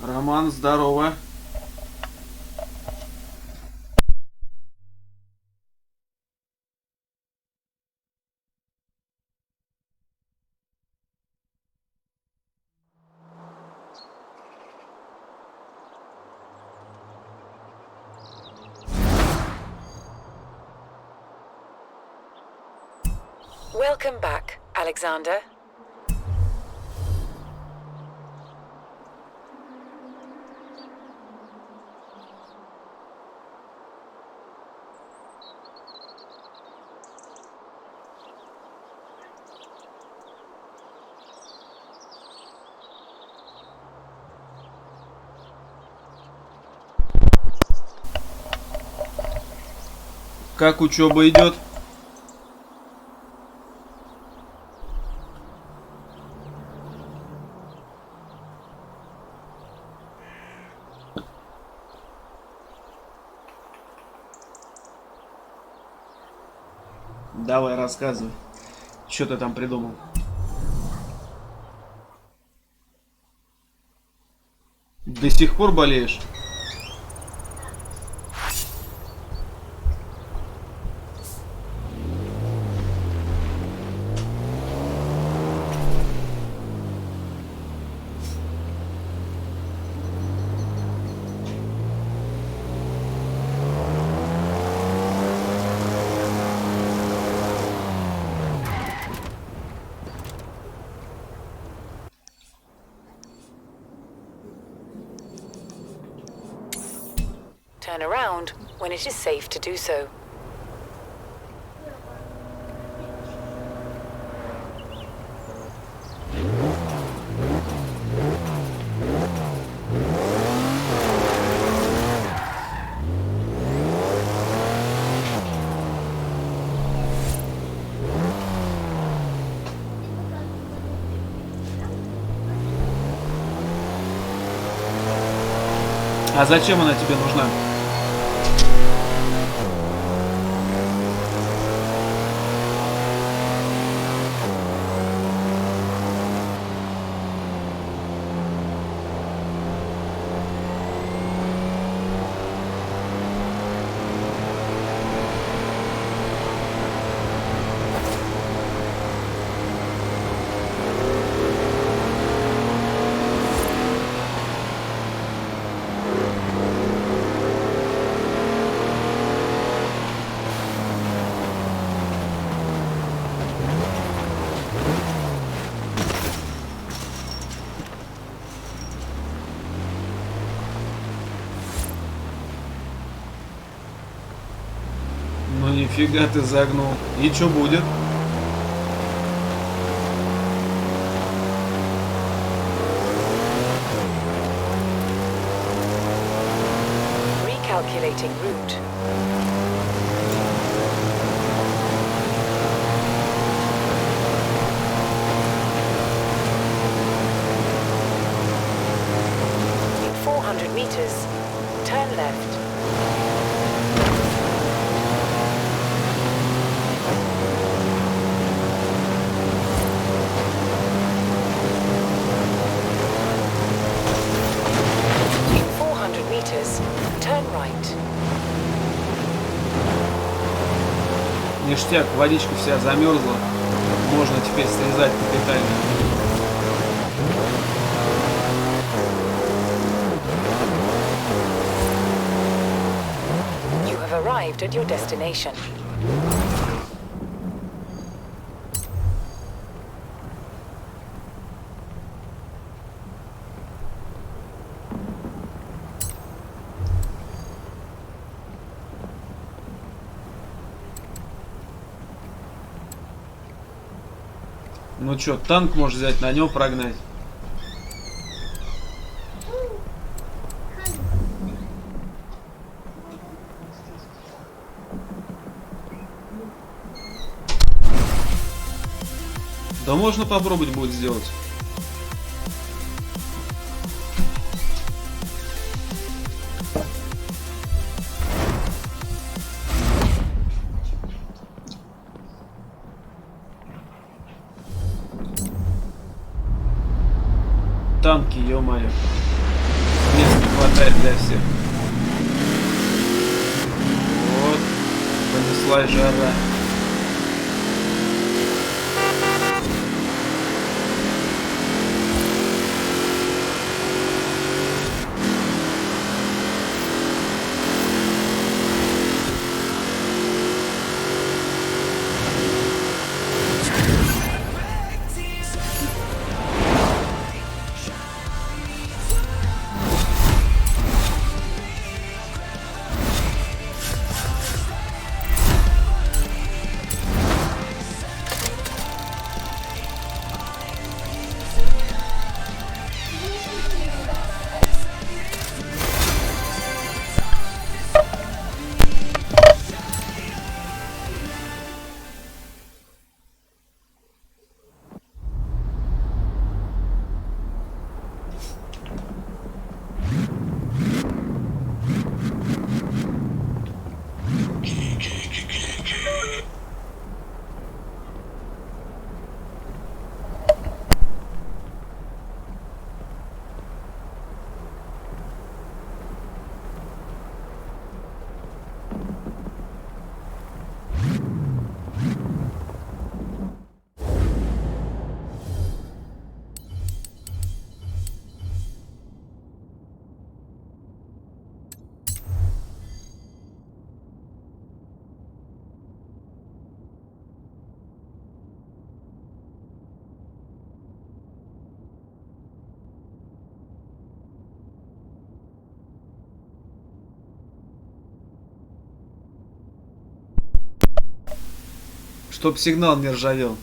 Роман, здорово. Welcome back, Alexander. Как учеба идет? Давай, рассказывай. Что ты там придумал? До сих пор болеешь? Turn around when it is safe to do so. А зачем она тебе нужна? Ну нифига ты загнул. И что будет? Recalculating route. In 400 meters, turn left. right. Ништяк, водичка вся замерзла. Можно теперь срезать капитально. You have arrived at your destination. Ну чё, танк можешь взять, на него прогнать. Да можно попробовать будет сделать. Танки, ё-моё. Места не хватает для всех. Вот. Понеслась жара. Чтоб сигнал не ржавел.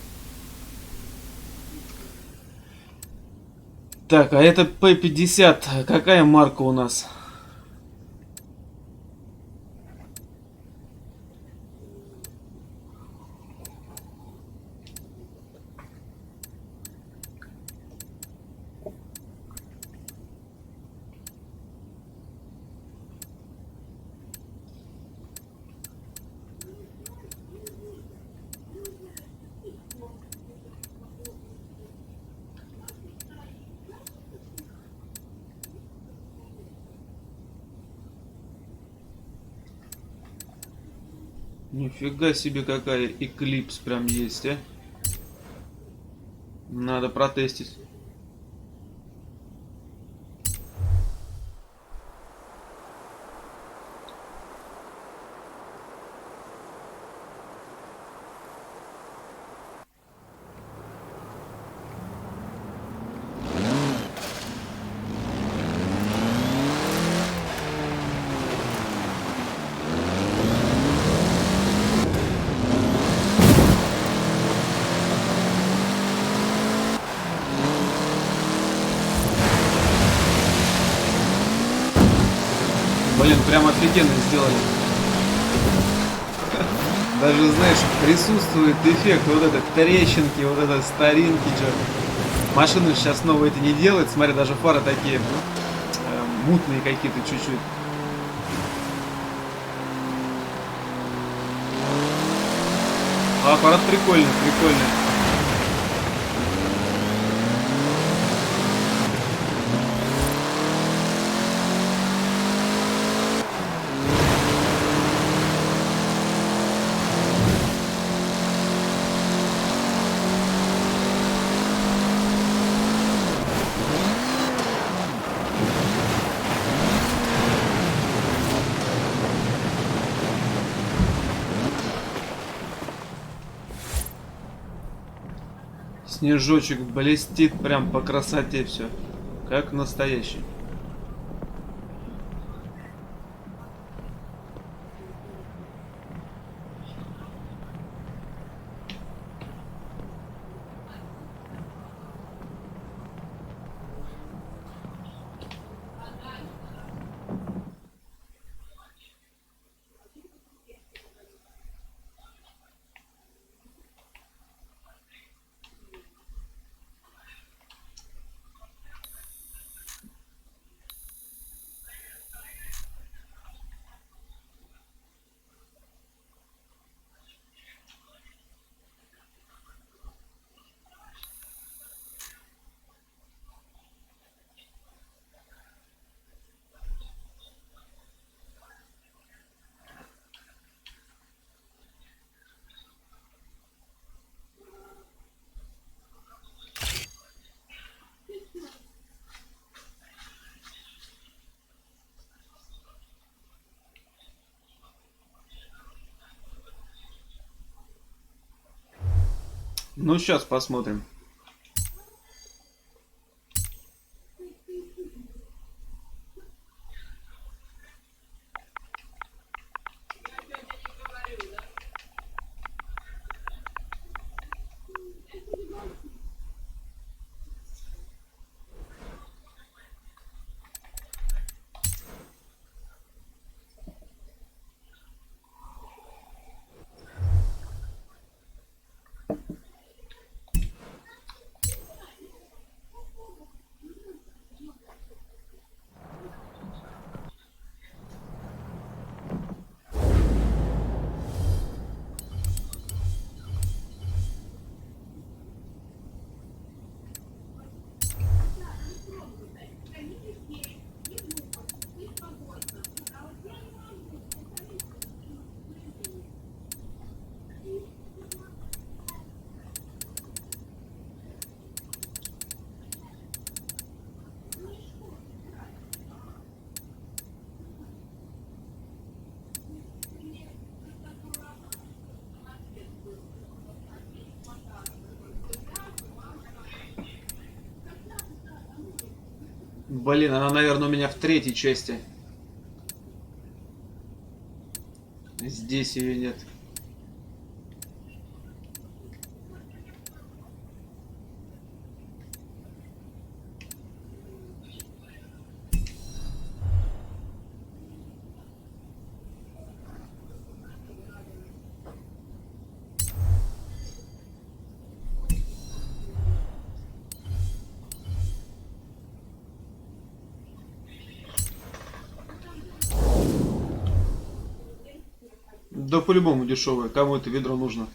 Так, а это П-50. Какая марка у нас? Нифига себе, какая эклипс прям есть, а? Надо протестить. Блин, прям офигенно сделали. Даже, знаешь, присутствует эффект вот этот трещинки, вот это старинки, что. Машина сейчас новая это не делает. Смотри, даже фары такие мутные какие-то чуть-чуть. А аппарат прикольный, прикольный. Снежочек блестит прям по красоте все. Как настоящий. Ну, сейчас посмотрим. Блин, она, наверное, у меня в третьей части. Здесь ее нет. Да по-любому дешевое. Кому это ведро нужно?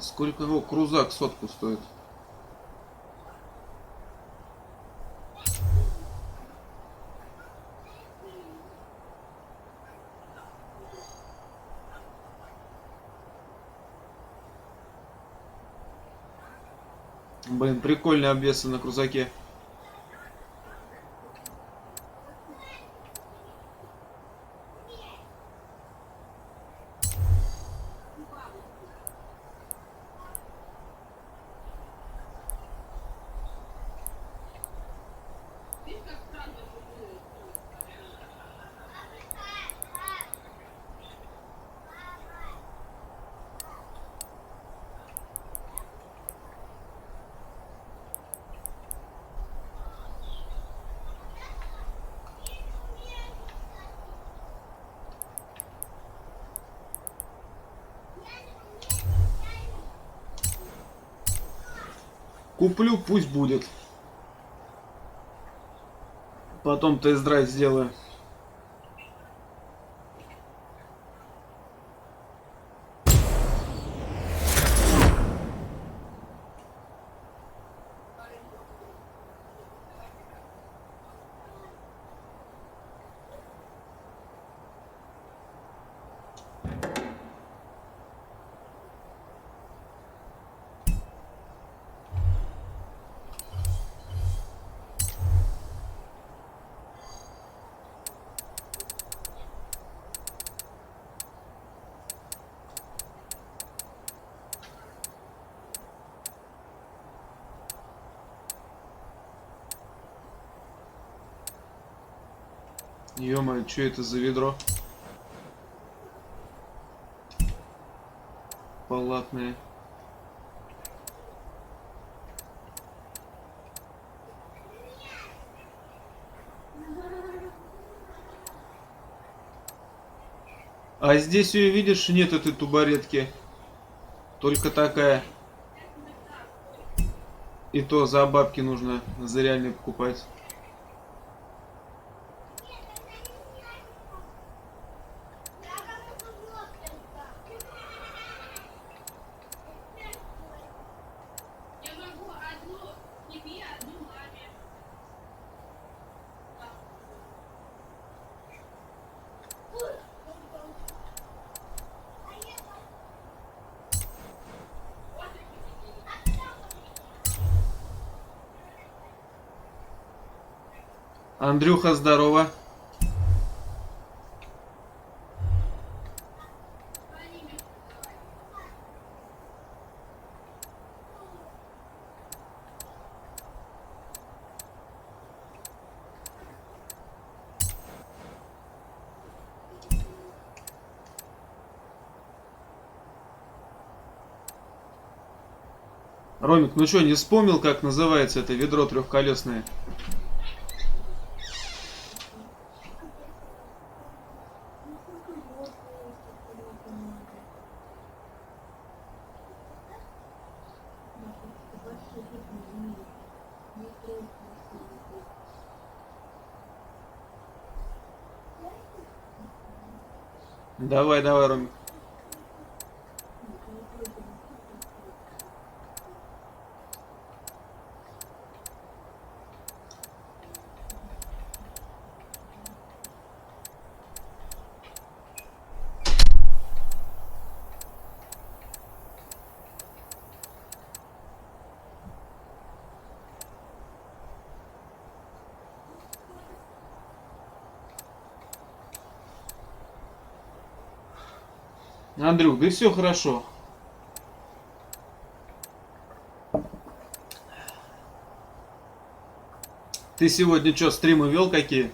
Сколько его крузак сотку стоит? Блин, прикольные обвесы на крузаке. Куплю, пусть будет. Потом тест-драйв сделаю. Ё-моё, что это за ведро? Палатное. А здесь ее, видишь, нет этой тубаретки. Только такая. И то за бабки нужно, за реальные покупать. Андрюха, здорово. Ромик, ну что, не вспомнил, как называется это ведро трехколесное? Давай, давай, Ромик. Андрюх, да все хорошо. Ты сегодня что, стримы вел какие?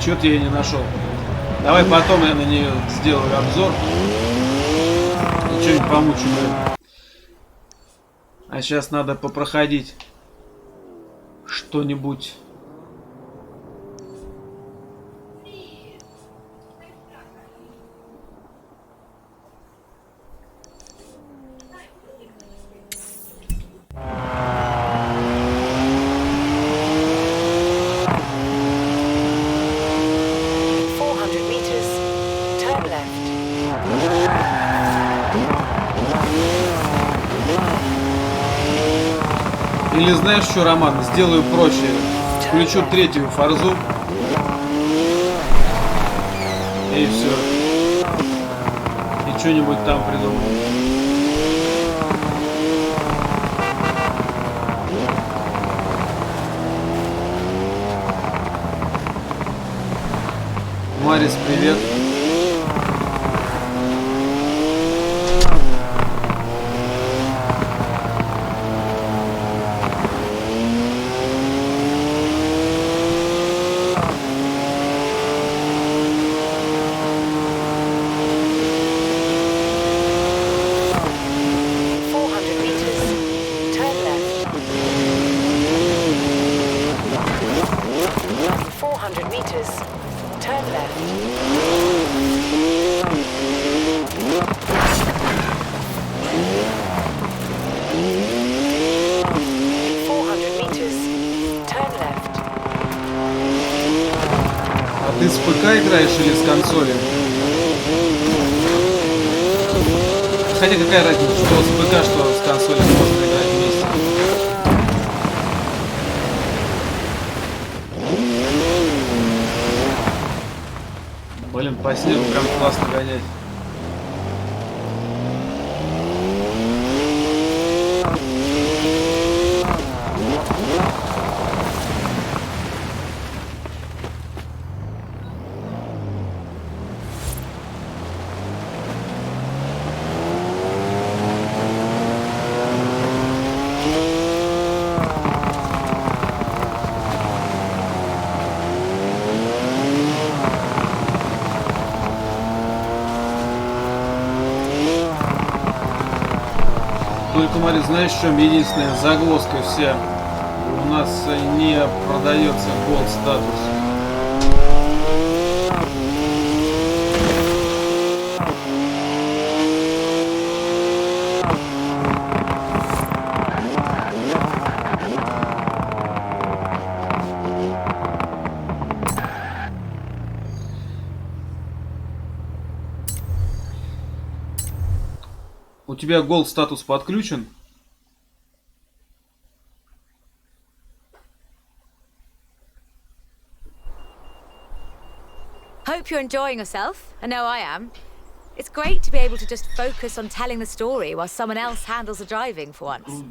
Чё-то я не нашел. Давай потом я на нее сделаю обзор. И что-нибудь помучу, блин. А сейчас надо попроходить что-нибудь. Или знаешь что, Роман, сделаю проще. Включу третью форзу. И все. И что-нибудь там придумаю. Марис, привет. играешь или с консоли. Хотя какая разница, что с ПК, что с консоли можно играть вместе. Блин, по снегу прям классно гонять. Только, Мария, знаешь, в чем единственная загвоздка вся? У нас не продается Gold статус. У тебя Gold статус подключен? Hope you're enjoying yourself. I know I am. It's great to be able to just focus on telling the story while someone else handles the driving for once.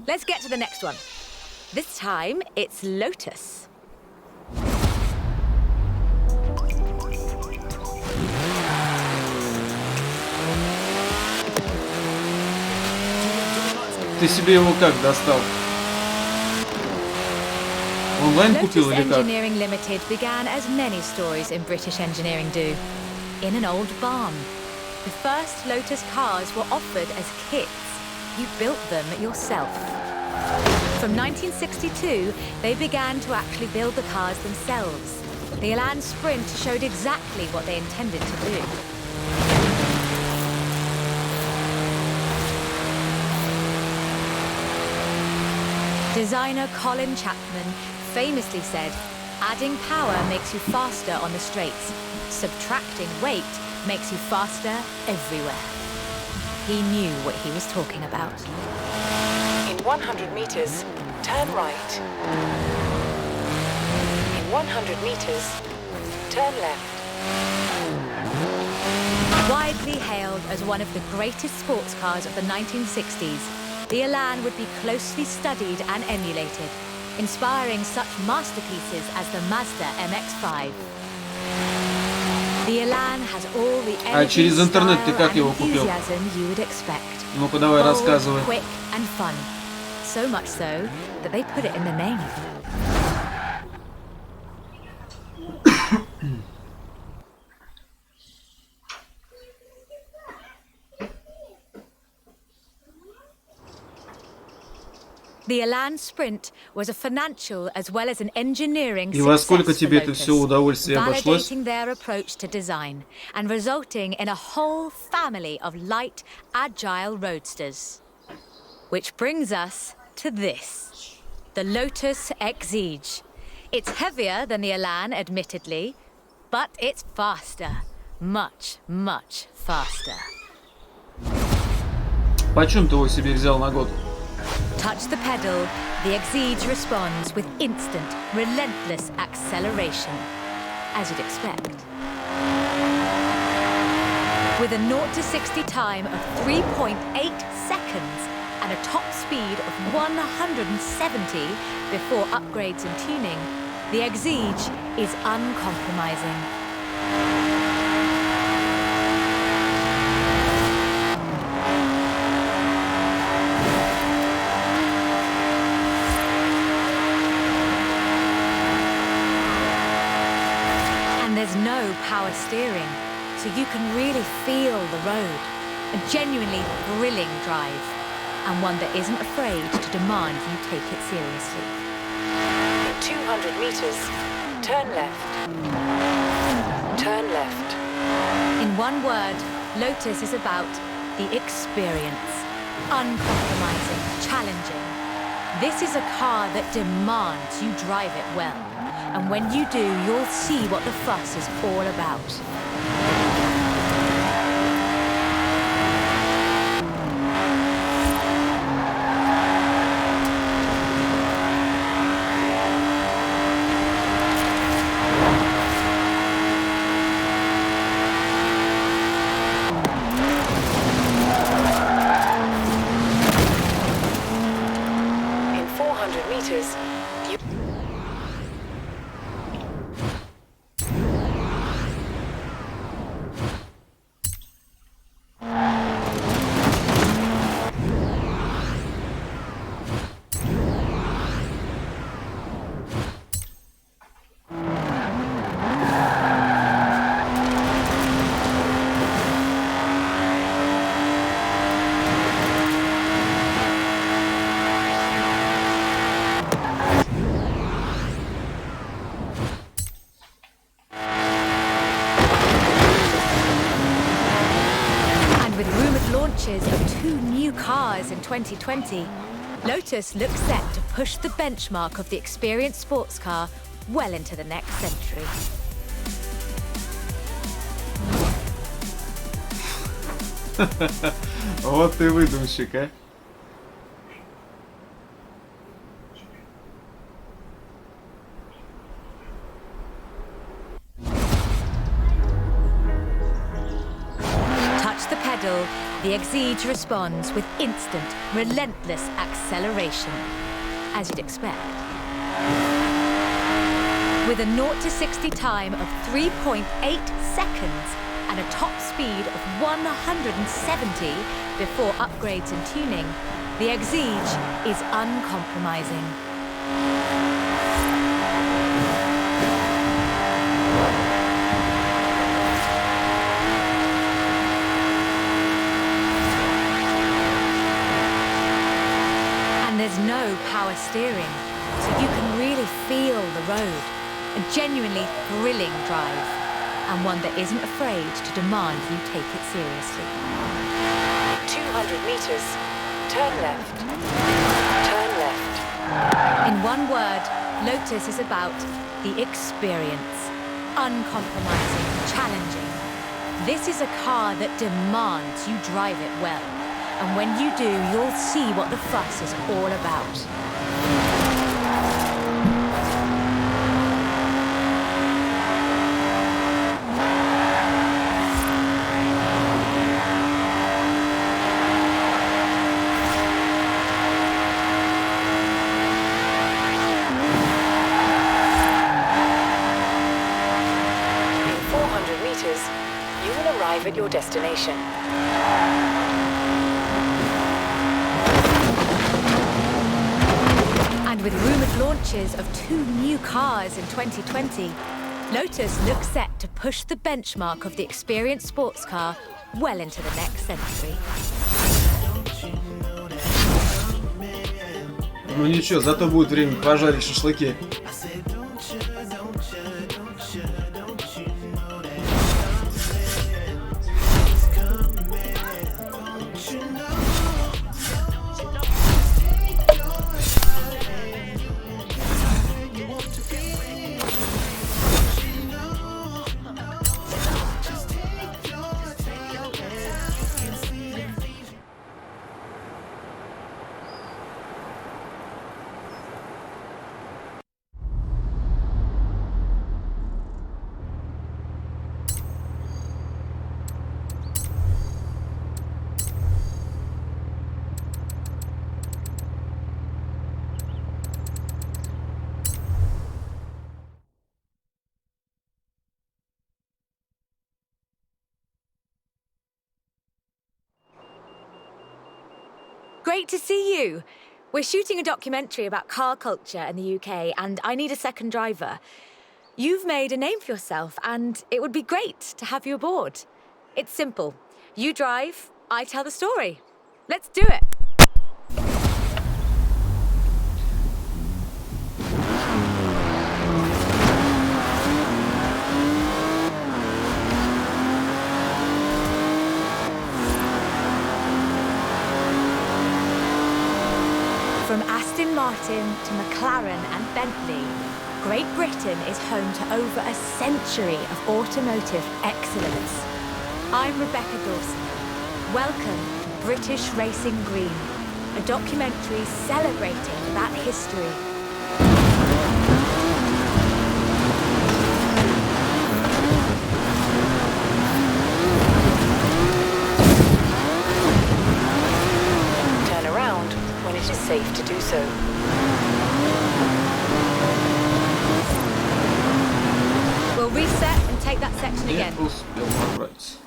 Let's get to the next one. This time, it's Lotus. Ты себе его как достал? Онлайн купил или как? Engineering Limited began as many stories in British engineering do. In an old barn. The first Lotus cars were offered as kits. You built them yourself. From 1962, they began to actually build the cars themselves. The Elan Sprint showed exactly what they intended to do. Designer Colin Chapman famously said, "Adding power makes you faster on the straights. Subtracting weight makes you faster everywhere." He knew what he was talking about. In 100 meters, turn right. In 100 meters, turn left. Widely hailed as one of the greatest sports cars of the 1960s, the Elan would be closely studied and emulated, inspiring such masterpieces as the Mazda MX-5. The Elan has all the energy, через интернет ты style как and его купил? enthusiasm you would expect. Ну-ка, давай, Bold, рассказывай. quick and fun. So much so that they put it in the name. The Elan Sprint was a financial as well as an engineering И во сколько success for тебе это все Lotus, удовольствие обошлось? validating their approach to design and resulting in a whole family of light, agile roadsters. Which brings us to this, the Lotus Exige. It's heavier than the Elan, admittedly, but it's faster. Much, much faster. Почем ты его себе взял на год? Touch the pedal, the Exige responds with instant, relentless acceleration, as you'd expect. With a 0 to 60 time of 3.8 seconds and a top speed of 170 before upgrades and tuning, the Exige is uncompromising. There's no power steering, so you can really feel the road. A genuinely thrilling drive, and one that isn't afraid to demand you take it seriously. In 200 meters, turn left. Turn left. In one word, Lotus is about the experience. Uncompromising, challenging. This is a car that demands you drive it well. And when you do, you'll see what the fuss is all about. In 400 meters, you... With rumoured launches of 2 new cars in 2020, Lotus looks set to push the benchmark of the experienced sports car well into the next century. Вот ты выдумщик, а. Touch the pedal, the Exige responds with instant, relentless acceleration, as you'd expect. With a 0 to 60 time of 3.8 seconds and a top speed of 170 before upgrades and tuning, the Exige is uncompromising. And there's no power steering, so you can really feel the road. A genuinely thrilling drive, and one that isn't afraid to demand you take it seriously. 200 meters, turn left. Turn left. In one word, Lotus is about the experience. Uncompromising, challenging. This is a car that demands you drive it well. And when you do, you'll see what the fuss is all about. In 400 meters, you will arrive at your destination. And with rumoured launches of 2 new cars in 2020, Lotus looks set to push the benchmark of the experienced sports car well into the next century. Ну ничего, зато будет время пожарить шашлыки. Great to see you. We're shooting a documentary about car culture in the UK, and I need a second driver. You've made a name for yourself, and it would be great to have you aboard. It's simple. You drive, I tell the story. Let's do it. From Aston Martin to McLaren and Bentley, Great Britain is home to over a century of automotive excellence. I'm Rebecca Dawson. Welcome to British Racing Green, a documentary celebrating that history. Turn around when it is safe to do so. We'll reset and take that section again. Не успел набрать.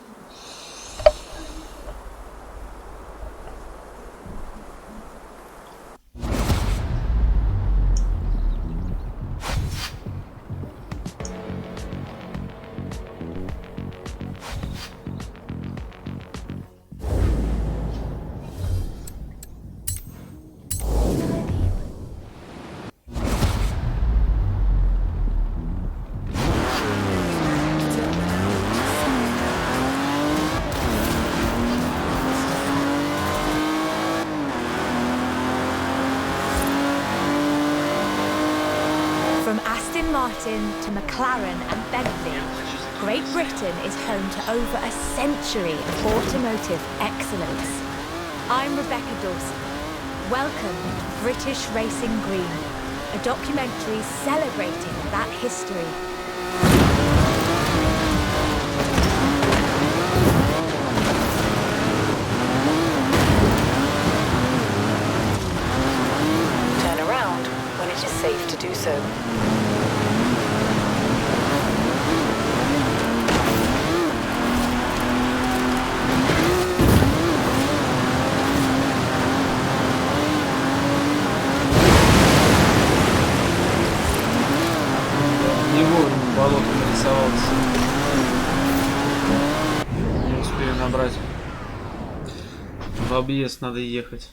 From Aston Martin to McLaren and Bentley, Great Britain is home to over a century of automotive excellence. I'm Rebecca Dawson. Welcome to British Racing Green, a documentary celebrating that history. Turn around when it is safe to do so. Не вовремя болото нарисовался. Не успею набрать. В объезд надо ехать.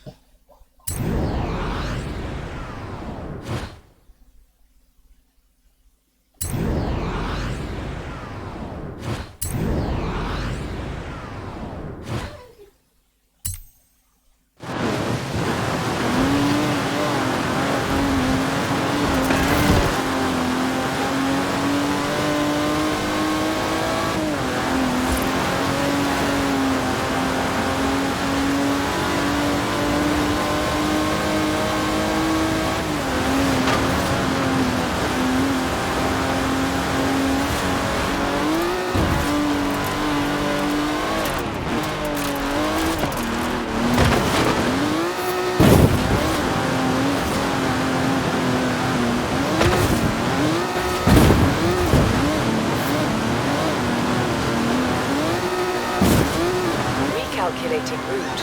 Recalculating route.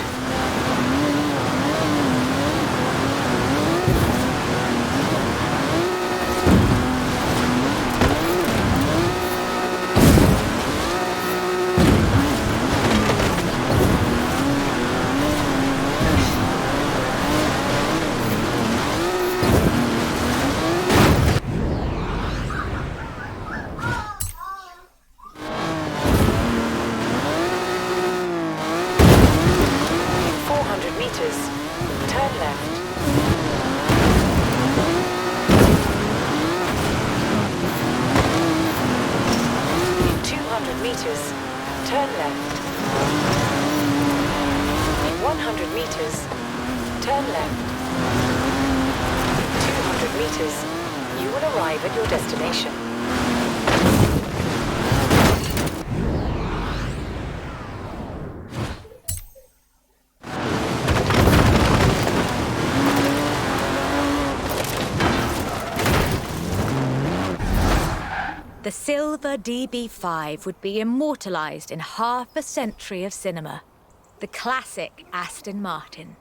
Turn left. In 200 meters, turn left. In 100 meters, turn left. In 200 meters, you will arrive at your destination. The silver DB5 would be immortalised in half a century of cinema. The classic Aston Martin.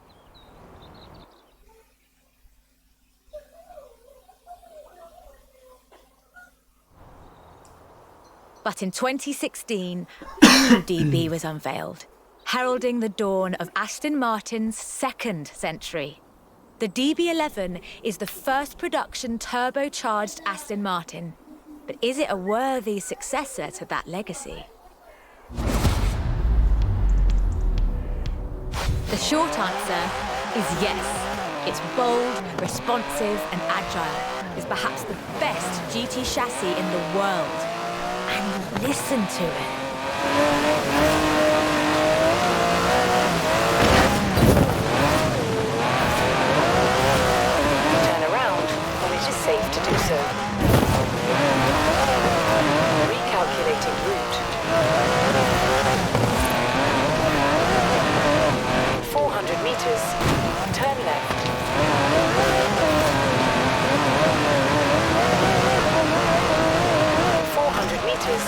But in 2016, a new DB was unveiled, heralding the dawn of Aston Martin's second century. The DB11 is the first production turbocharged Aston Martin. But is it a worthy successor to that legacy? The short answer is yes. It's bold, responsive, and agile. It's perhaps the best GT chassis in the world. And listen to it. Turn around when it is safe to do so. Recalculating route. 400 meters. Turn left. 400 meters.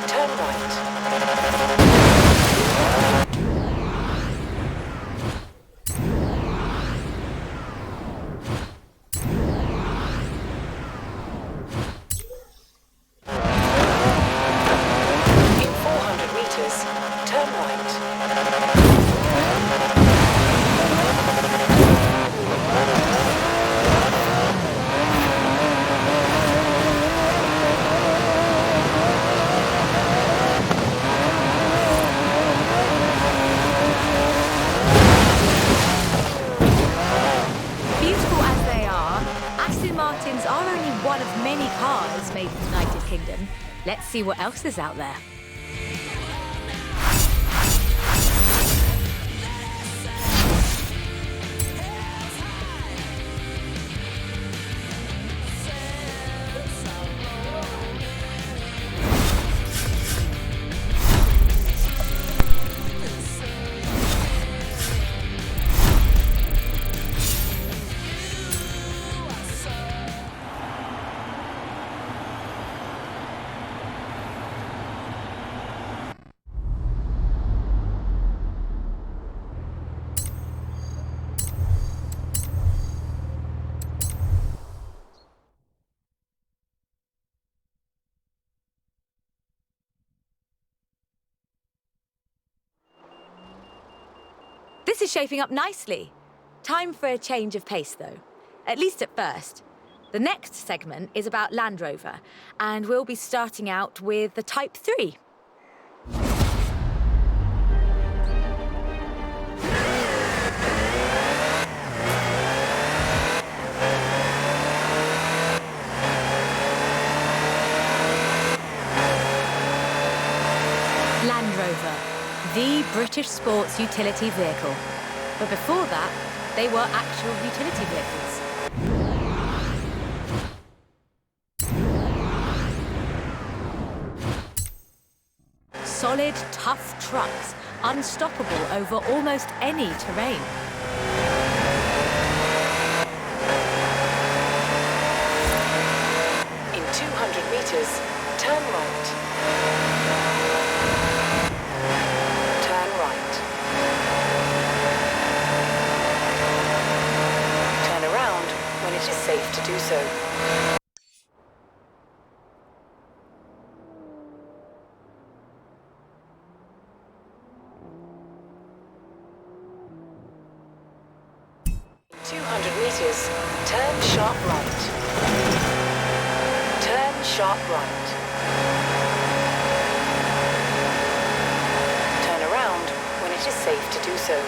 Turn left. Let's see what else is out there. This is shaping up nicely. Time for a change of pace, though. At least at first. The next segment is about Land Rover, and we'll be starting out with the Type 3. Land Rover, the British sports utility vehicle. But before that, they were actual utility vehicles. Solid, tough trucks, unstoppable over almost any terrain. In 200 meters, turn right. Turn right. Turn around when it is safe to do so. Turn sharp right. Turn sharp right. Turn around when it is safe to do so.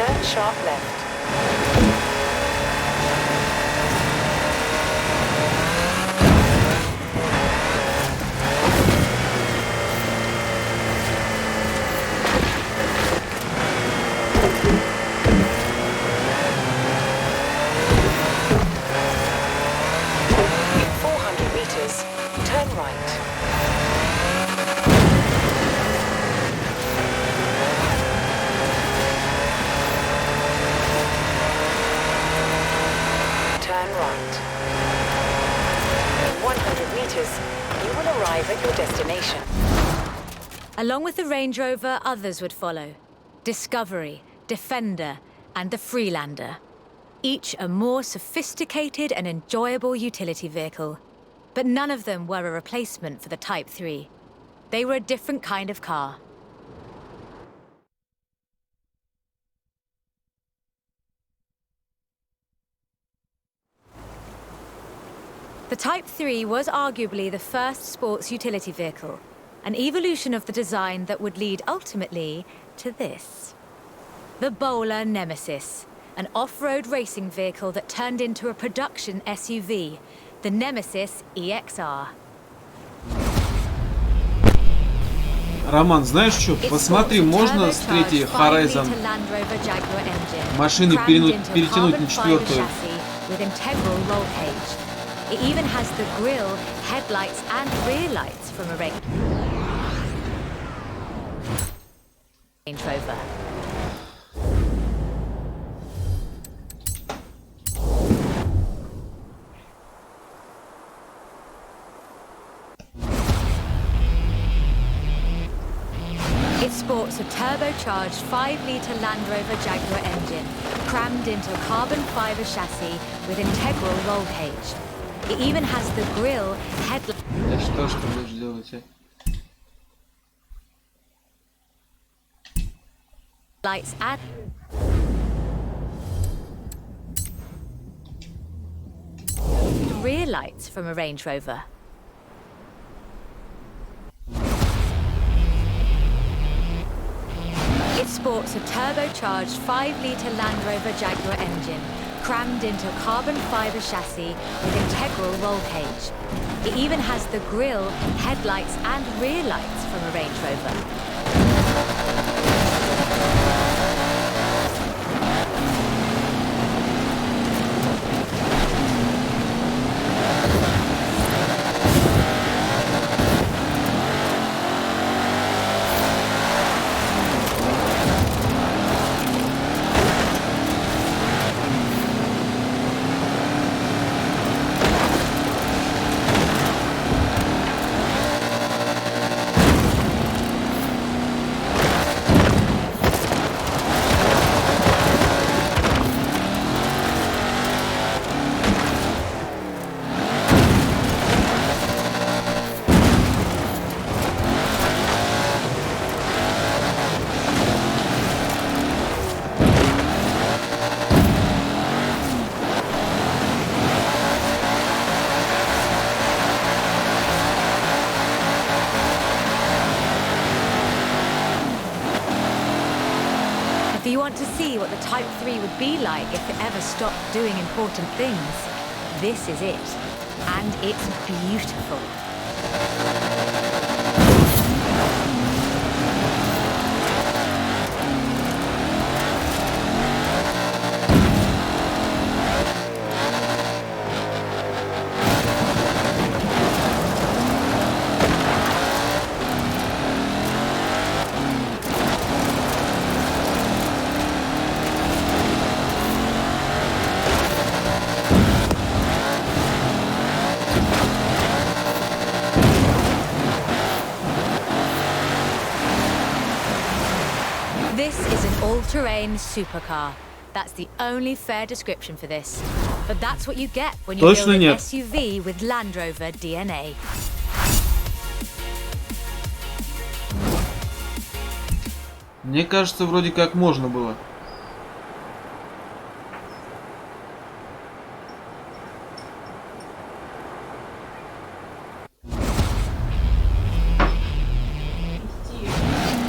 Turn sharp left. In 400 meters, turn right. Turn right. In 100 meters, you will arrive at your destination. Along with the Range Rover, others would follow. Discovery, Defender, and the Freelander. Each a more sophisticated and enjoyable utility vehicle. But none of them were a replacement for the Type 3. They were a different kind of car. The Type 3 was arguably the first sports utility vehicle, an evolution of the design that would lead ultimately to this. The Bowler Nemesis, an off-road racing vehicle that turned into a production SUV, the Nemesis EXR. Роман, знаешь что? Посмотри, можно с третьей Horizon машины перетянуть на четвертую? It even has the grille, headlights, and rear lights from a Range Rover. It sports a turbocharged 5-litre Land Rover Jaguar engine, crammed into a carbon fibre chassis with integral roll cage. It even has the grille, headlights. Да что ж ты будешь делать, а? Lights and rear lights from a Range Rover. It sports a turbocharged 5-litre Land Rover Jaguar engine, crammed into a carbon fibre chassis with integral roll cage. It even has the grille, headlights, and rear lights from a Range Rover. If you want to see what the Type 3 would be like if it ever stopped doing important things, this is it. And it's beautiful. This is an all-terrain supercar. That's the only fair description for this. But that's what you get when you build an SUV with Land Rover DNA. Мне кажется, вроде как можно было.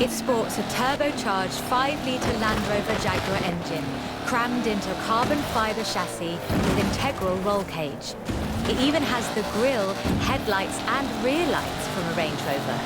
It sports a turbocharged 5-litre Land Rover Jaguar engine, crammed into a carbon fibre chassis with integral roll cage. It even has the grille, headlights and rear lights from a Range Rover.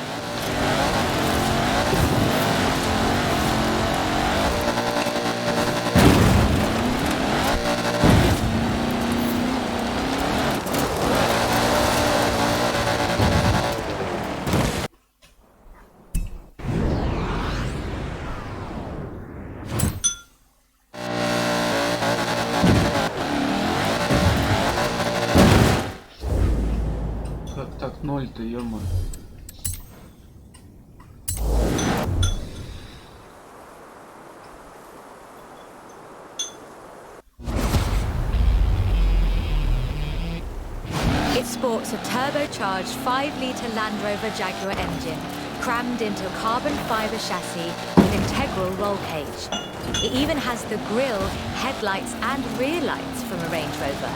Так 0-то, ё-моё. It sports a turbocharged 5-litre Land Rover Jaguar engine, crammed into a carbon fibre chassis with integral roll cage. It even has the grille, headlights and rear lights from a Range Rover.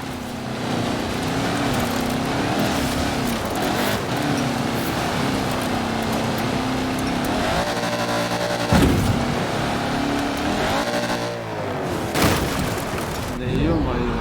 Да ё-моё.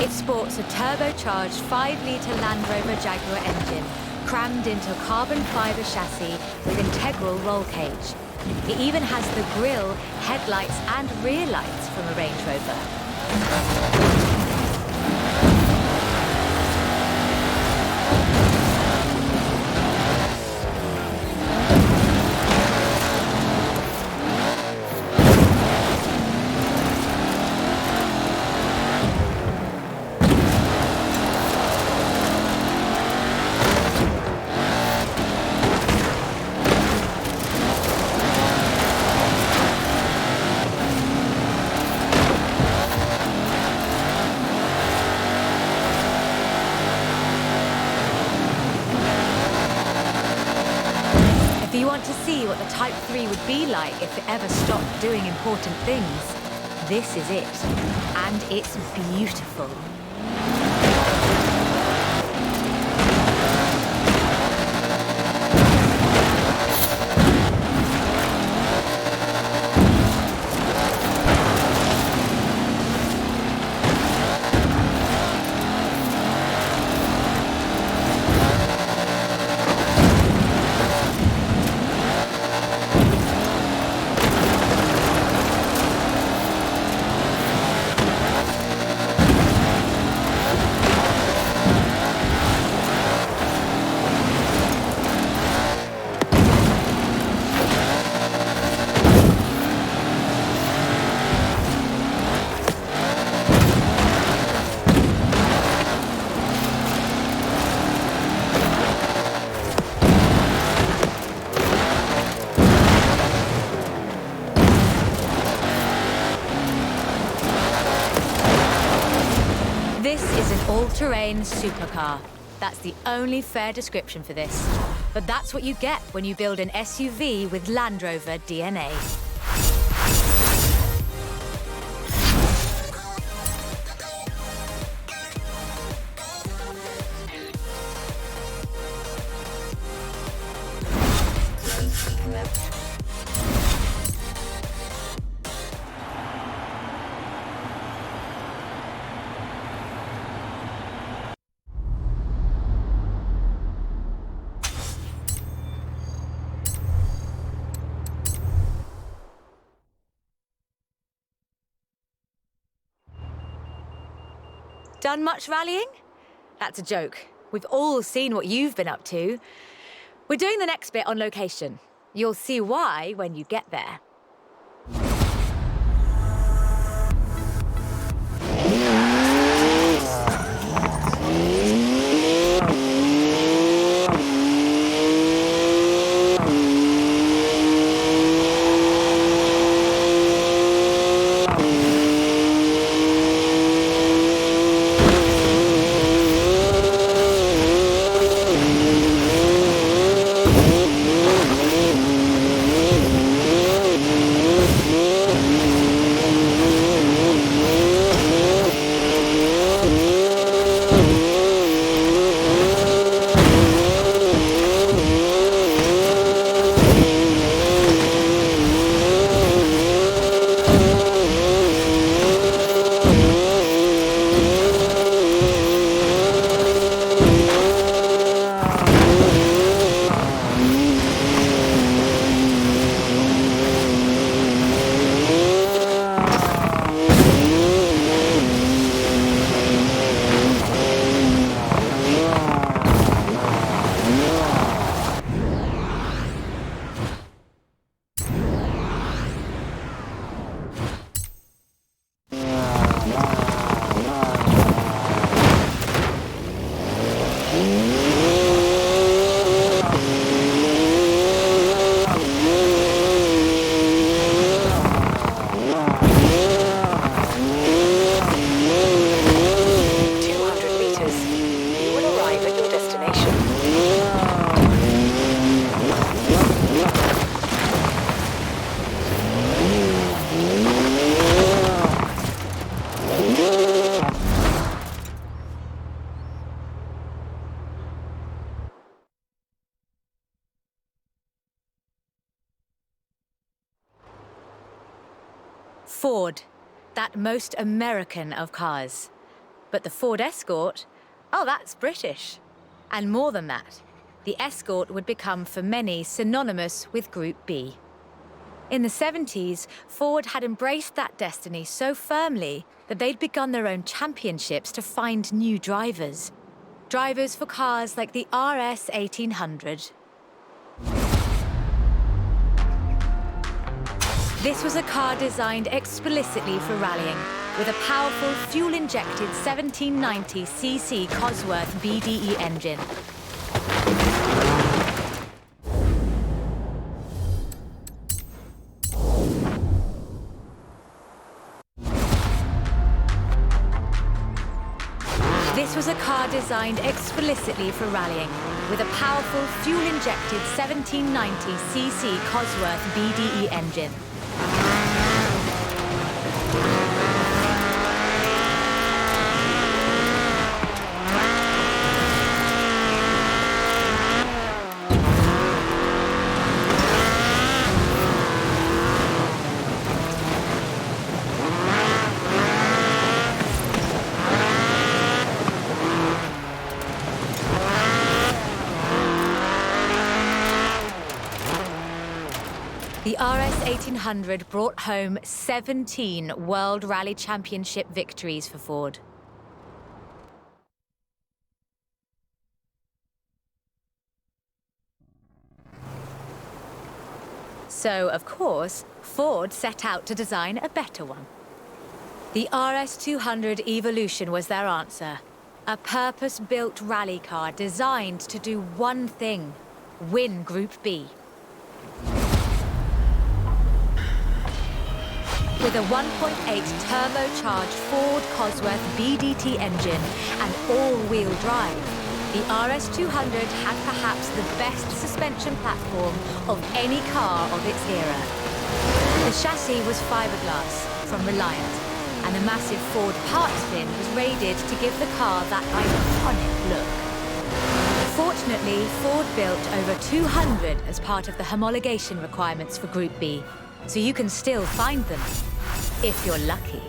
It sports a turbocharged 5-litre Land Rover Jaguar engine, crammed into a carbon fibre chassis with integral roll cage. It even has the grille, headlights and rear lights from a Range Rover. If you want to see what the Type 3 would be like if it ever stopped doing important things, this is it. And it's beautiful. This is an all-terrain supercar. That's the only fair description for this. But that's what you get when you build an SUV with Land Rover DNA. Done much rallying? That's a joke. We've all seen what you've been up to. We're doing the next bit on location. You'll see why when you get there. Ford, that most American of cars. But the Ford Escort, oh, that's British. And more than that, the Escort would become for many synonymous with Group B. In the 70s, Ford had embraced that destiny so firmly that they'd begun their own championships to find new drivers. Drivers for cars like the RS 1800. This was a car designed explicitly for rallying, with a powerful fuel-injected 1790cc Cosworth BDE engine. This was a car designed explicitly for rallying, with a powerful fuel-injected 1790cc Cosworth BDE engine. The RS 1800 brought home 17 World Rally Championship victories for Ford. So, of course, Ford set out to design a better one. The RS 200 Evolution was their answer. A purpose-built rally car designed to do one thing: win Group B. With a 1.8 turbocharged Ford Cosworth BDT engine and all-wheel drive, the RS 200 had perhaps the best suspension platform of any car of its era. The chassis was fiberglass from Reliant, and a massive Ford parts bin was raided to give the car that iconic look. Fortunately, Ford built over 200 as part of the homologation requirements for Group B, so you can still find them, if you're lucky.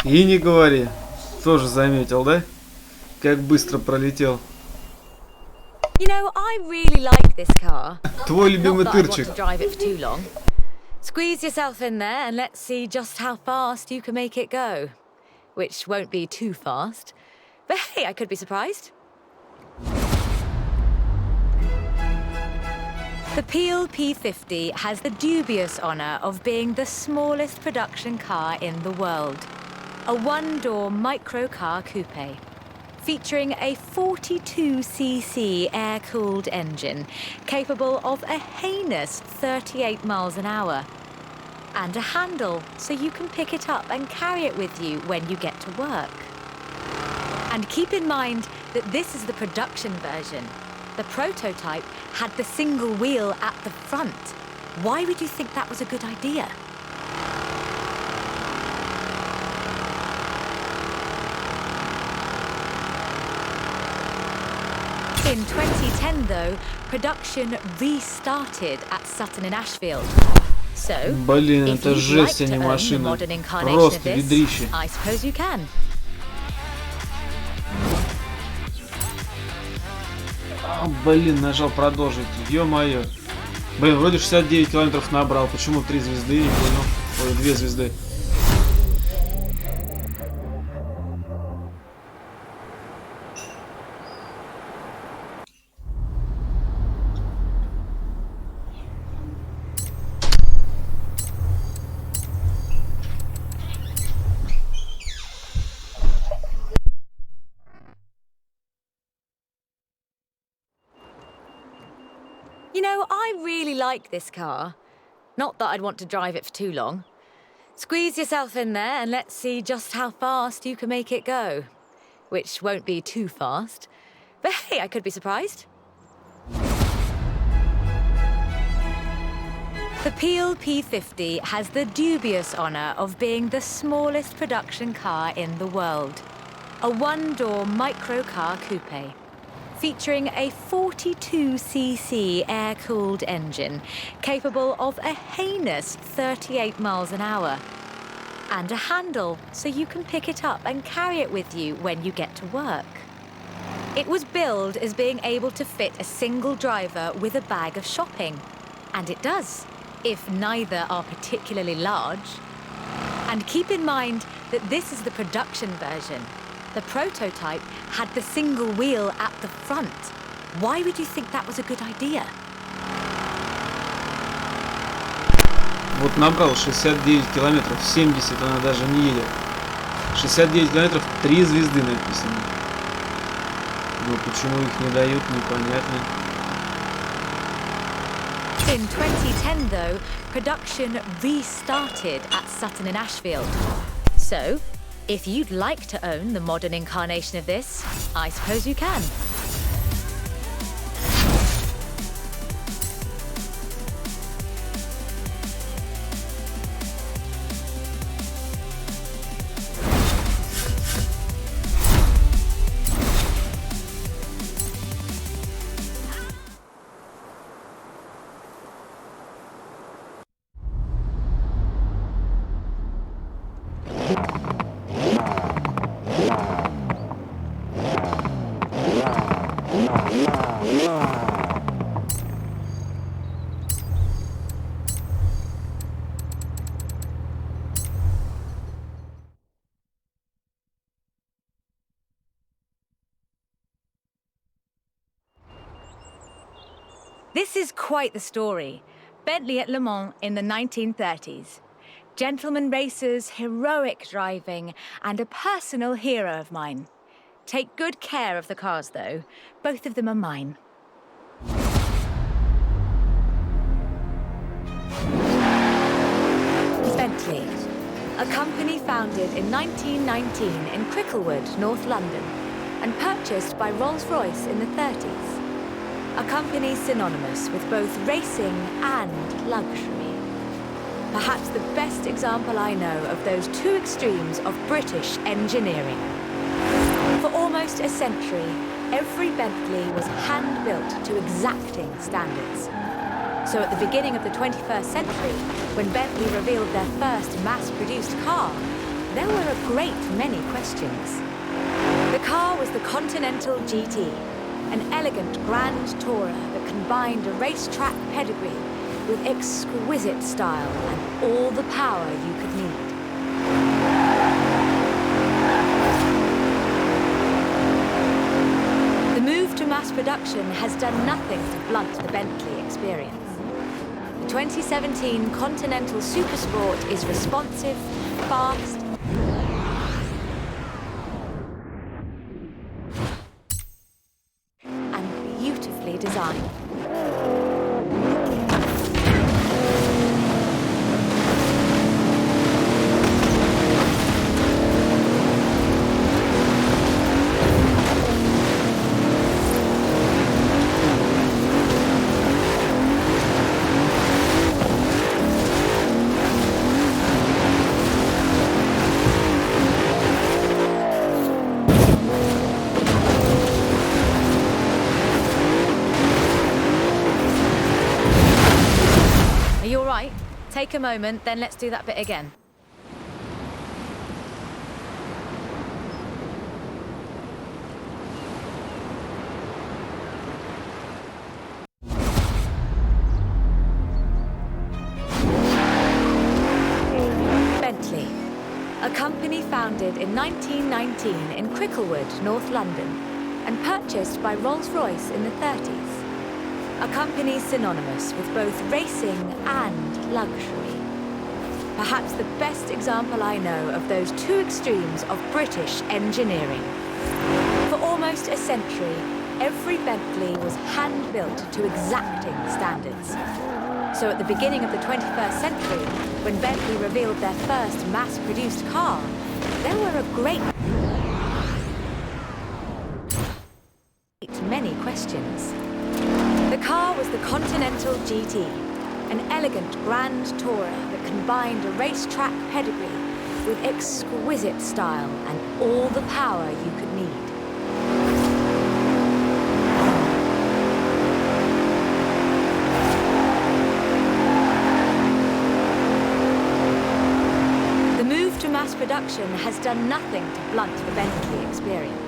И не говори. Тоже заметил, да? Как быстро пролетел. You know, I really like this car. Твой любимый Not that I want тырчик. to drive it for too long. Squeeze yourself in there and let's see just how fast you can make it go. Which won't be too fast. But hey, I could be surprised. The Peel P50 has the dubious honour of being the smallest production car in the world. A one-door microcar coupe, featuring a 42cc air-cooled engine, capable of a heinous 38 miles an hour. And a handle, so you can pick it up and carry it with you when you get to work. And keep in mind that this is the production version. The prototype had the single wheel at the front. Why would you think that was a good idea? In 2010, though, production restarted at Sutton and Ashfield. So, Блин, if это you'd like жесть, а to не own the машина. modern incarnation of Просто this, ведрище. I suppose you can. Блин, нажал продолжить. Ё-моё. Блин, вроде 69 километров набрал. Почему 3 звезды? Не понял. Ой, 2 звезды. You know, I really like this car. Not that I'd want to drive it for too long. Squeeze yourself in there and let's see just how fast you can make it go. Which won't be too fast. But hey, I could be surprised. The Peel P50 has the dubious honour of being the smallest production car in the world. A one-door microcar coupe, featuring a 42cc air-cooled engine capable of a heinous 38 miles an hour. And a handle, so you can pick it up and carry it with you when you get to work. It was billed as being able to fit a single driver with a bag of shopping. And it does, if neither are particularly large. And keep in mind that this is the production version. The prototype had the single wheel at the front. Why would you think that was a good idea? Вот набрал 69 километров, 70 она даже не едет. 69 километров, 3 звезды написано. Но почему их не дают, непонятно. In 2010, though, production restarted at Sutton and Ashfield. So, if you'd like to own the modern incarnation of this, I suppose you can. This is quite the story. Bentley at Le Mans in the 1930s. Gentleman racers, heroic driving, and a personal hero of mine. Take good care of the cars, though. Both of them are mine. Bentley, a company founded in 1919 in Cricklewood, North London, and purchased by Rolls-Royce in the 30s. A company synonymous with both racing and luxury. Perhaps the best example I know of those two extremes of British engineering. For almost a century, every Bentley was hand-built to exacting standards. So at the beginning of the 21st century, when Bentley revealed their first mass-produced car, there were a great many questions. The car was the Continental GT, an elegant grand tourer that combined a racetrack pedigree with exquisite style and all the power you could need. The move to mass production has done nothing to blunt the Bentley experience. The 2017 Continental Supersport is responsive, fast, and beautifully designed. Take a moment, then let's do that bit again. Bentley, a company founded in 1919 in Cricklewood, North London, and purchased by Rolls-Royce in the 30s. A company synonymous with both racing and luxury. Perhaps the best example I know of those two extremes of British engineering. For almost a century, every Bentley was hand-built to exacting standards. So at the beginning of the 21st century, when Bentley revealed their first mass-produced car, there were a great many questions. The car was the Continental GT, an elegant grand tourer that combined a racetrack pedigree with exquisite style and all the power you could need. The move to mass production has done nothing to blunt the Bentley experience.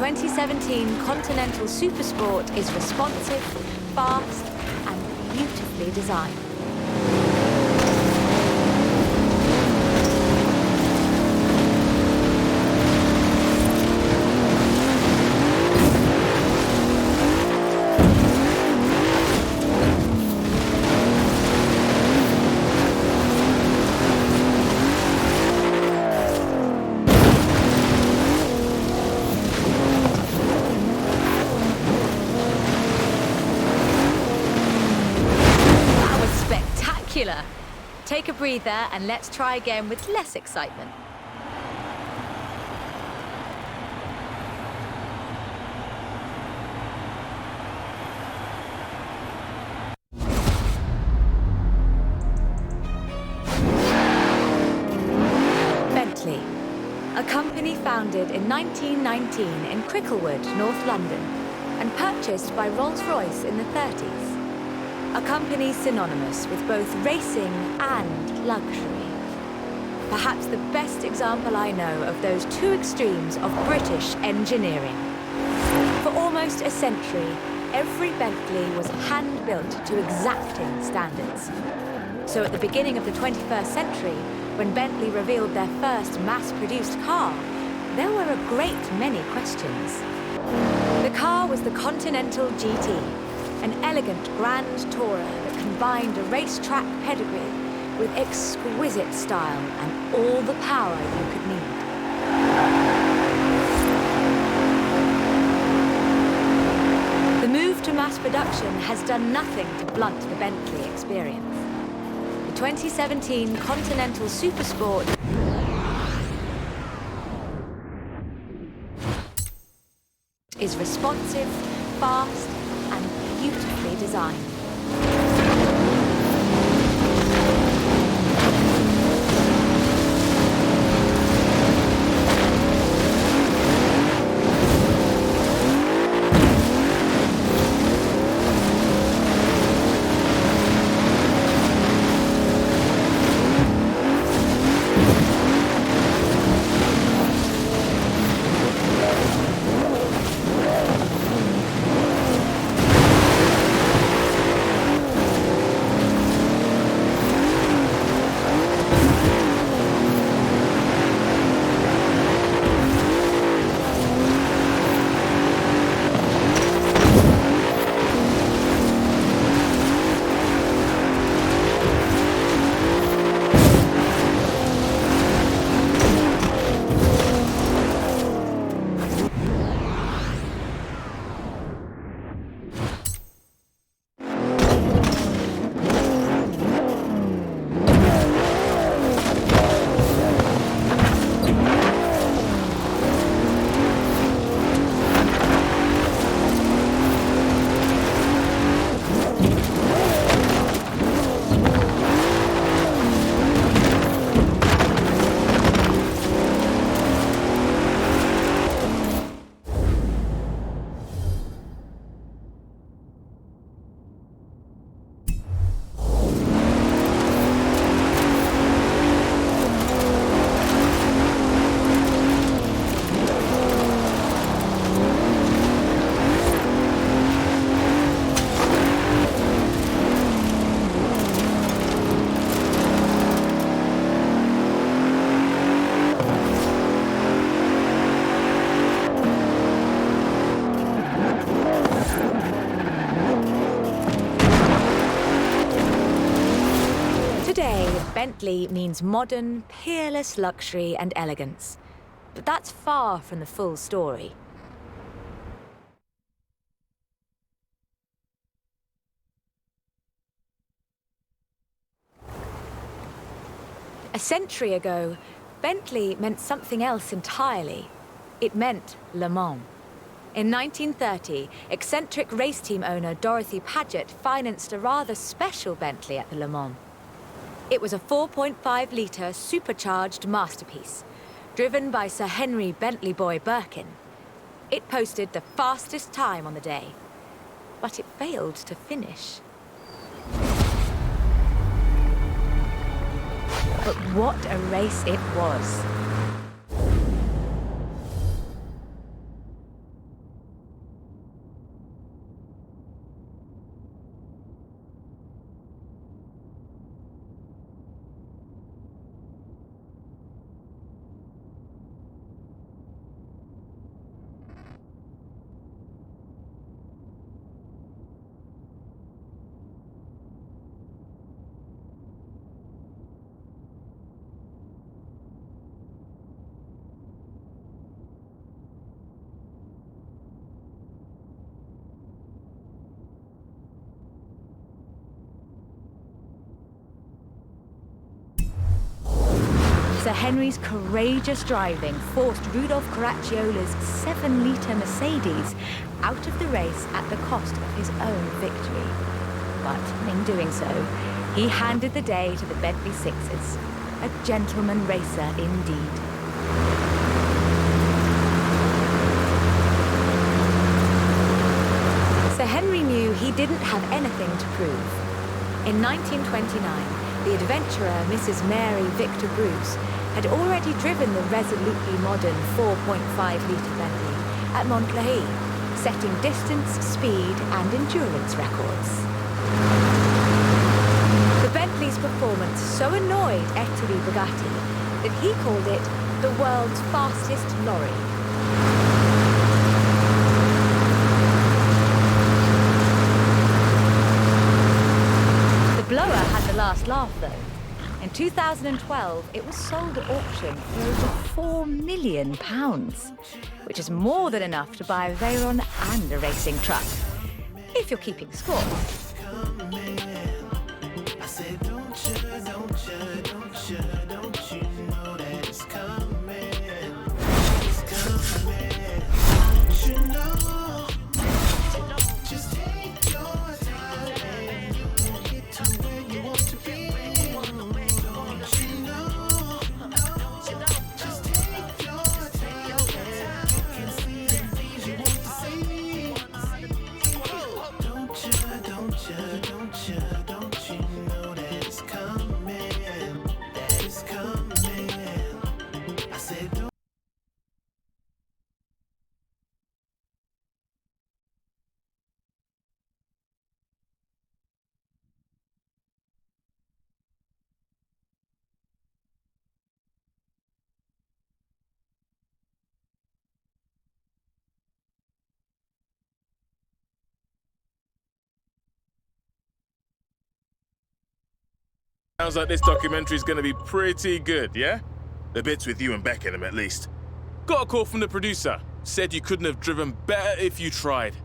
The 2017 Continental Supersport is responsive, fast, and beautifully designed. Take a breather and let's try again with less excitement. Bentley, a company founded in 1919 in Cricklewood, North London, and purchased by Rolls-Royce in the 30s. A company synonymous with both racing and luxury. Perhaps the best example I know of those two extremes of British engineering. For almost a century, every Bentley was hand-built to exacting standards. So at the beginning of the 21st century, when Bentley revealed their first mass-produced car, there were a great many questions. The car was the Continental GT, an elegant grand tourer that combined a racetrack pedigree with exquisite style and all the power you could need. The move to mass production has done nothing to blunt the Bentley experience. The 2017 Continental Supersport is responsive, fast, and beautifully designed. Bentley means modern, peerless luxury and elegance. But that's far from the full story. A century ago, Bentley meant something else entirely. It meant Le Mans. In 1930, eccentric race team owner Dorothy Paget financed a rather special Bentley at the Le Mans. It was a 4.5-litre supercharged masterpiece, driven by Sir Henry Bentley Boy Birkin. It posted the fastest time on the day, but it failed to finish. But what a race it was. Sir Henry's courageous driving forced Rudolf Caracciolla's 7-litre Mercedes out of the race at the cost of his own victory. But in doing so, he handed the day to the Bentley Sixes, a gentleman racer indeed. Sir Henry knew he didn't have anything to prove. In 1929, the adventurer Mrs. Mary Victor Bruce had already driven the resolutely modern 4.5-litre Bentley at Montlhéry, setting distance, speed and endurance records. The Bentley's performance so annoyed Ettore Bugatti that he called it the world's fastest lorry. The blower had the last laugh, though. In 2012, it was sold at auction for over £4 million, which is more than enough to buy a Veyron and a racing truck, if you're keeping score. Sounds like this documentary is going to be pretty good, yeah? The bits with you and Beck in them, at least. Got a call from the producer. Said you couldn't have driven better if you tried.